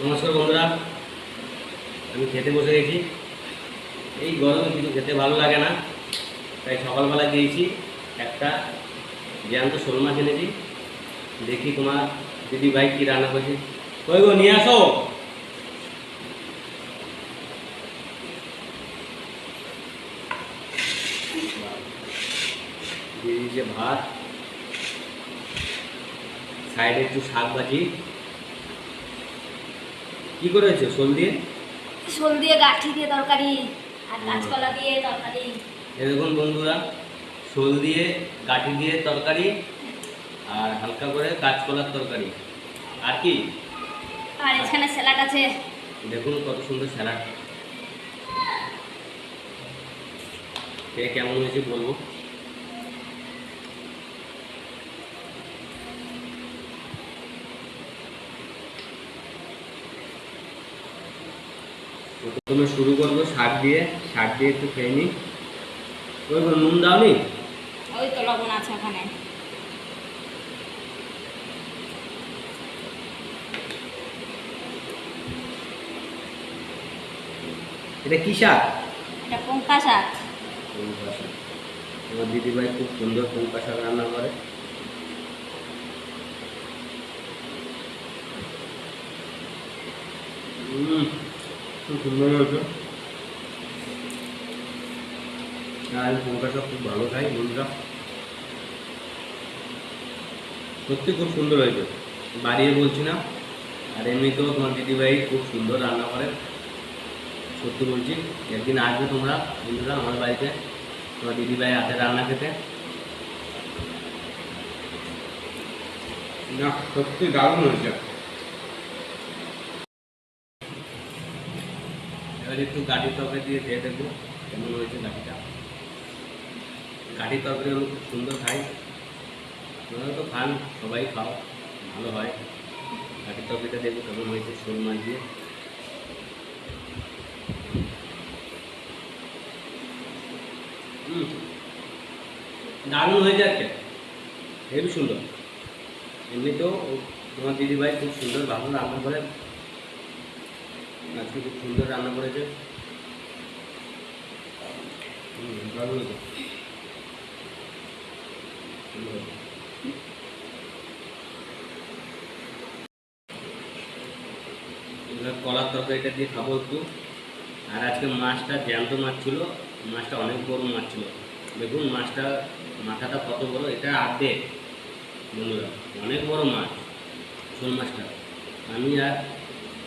নমস্কার বন্ধুরা, আমি খেতে বসে গেছি। এই গরমে কিছু খেতে ভালো লাগে না, তাই সকালবেলা গিয়েছি একটা জ্যান্ত শোল মাছ এনেছি। দেখি তোমার দিদি ভাই কী রান্না করছে। কই গো, নিয়ে আসো। দিয়ে দিয়েছে ভাত, সাইডে একটু শাক ভাজি। কী করেছো? শোল দিয়ে গাঠি দিয়ে তরকারি আর কাঁচকলা দিয়ে তরকারি। এরকম বন্ধুরা, শোল দিয়ে গাঠি দিয়ে তরকারি আর হালকা করে কাঁচকলার তরকারি। আর কি? আর এখানে স্যালাড আছে। দেখুন কত সুন্দর স্যালাড। কেমন হয়েছে বলবো। প্রথমে শুরু করবো শাক দিয়ে একটু খেয়ে নিই। ওই নুন দাওনি? ওই তো লবণ আছে ওখানে। এটা কি শাক? এটা পঙ্কা শাক। আমার দিদিভাই খুব সুন্দর পঙ্কা শাক রান্না করে। খুব সুন্দর হয়েছে। আমি পঙ্কা শাক খুব ভালো খাই বন্ধুরা, সত্যি খুব সুন্দর হয়েছে, বাড়িয়ে বলছি না। আর এমনিতেও তোমার দিদিভাই খুব সুন্দর রান্না করে, সত্যি বলছি। একদিন আসবে তোমরা বন্ধুরা আমার বাড়িতে তোমার দিদিভাই হাতে রান্না খেতে। না, সত্যি দারুণ হয়েছে। এবার একটু গাঠির তরকারি দিয়ে খেয়ে দেখবো কেমন হয়েছে গাঠিটা। গাঠির তরকারি আমি খুব সুন্দর খাই, তোমরা তো খান, সবাই খাও, ভালো হয়। গাঠির তরকারিটা দেখবো কেমন হয়েছে শোল মাছ দিয়ে। দারুণ হয়ে যাচ্ছে, হেবি সুন্দর। এমনিতেও তোমার দিদিভাই খুব সুন্দর ভালো রান্না করে, আজকে খুব সুন্দর রান্না করেছে। দারুণ হয়েছে। কলার তরকারিটা দিয়ে খাবো একটু। আর আজকে মাছটা জ্যান্ত মাছ ছিল, মাছটা অনেক বড় মাছ ছিল। দেখুন মাছটা মাথাটা কত বড়, এটা আর্ধেক বন্ধুরা, অনেক বড় মাছ শোল মাছটা। আমি আর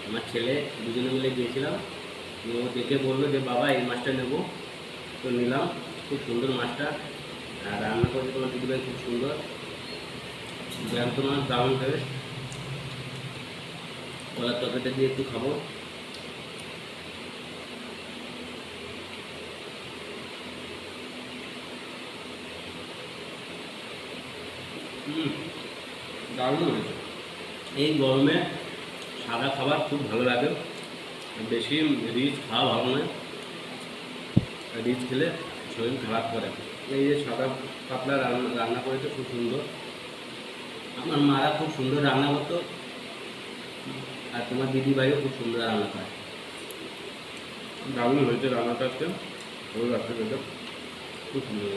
আমার ছেলে দুজনে মিলে গিয়েছিলাম, ও দেখে বললো যে বাবা এই মাছটা নেবো, তো নিলাম। খুব সুন্দর মাছটা, আর রান্না করেছে তোমার দিদিভাই খুব সুন্দর। জ্যান্ত মাছ দারুণ খাবে। কলার তরকারিটা দিয়ে একটু খাবো। দারুণ হয়েছে। এই গরমে সাদা খাবার খুব ভালো লাগে, বেশি রিচ খাওয়া ভালো নয়, রিচ খেলে শরীর খারাপ করে। এই যে সাদা পাতলা রান্না করেছে খুব সুন্দর। আমার মারা খুব সুন্দর রান্না করতো, আর তোমার দিদিভাইও খুব সুন্দর রান্না করে। দারুণ হয়েছে রান্নাটা, আজকে ভালো লাগছে, খুব সুন্দর।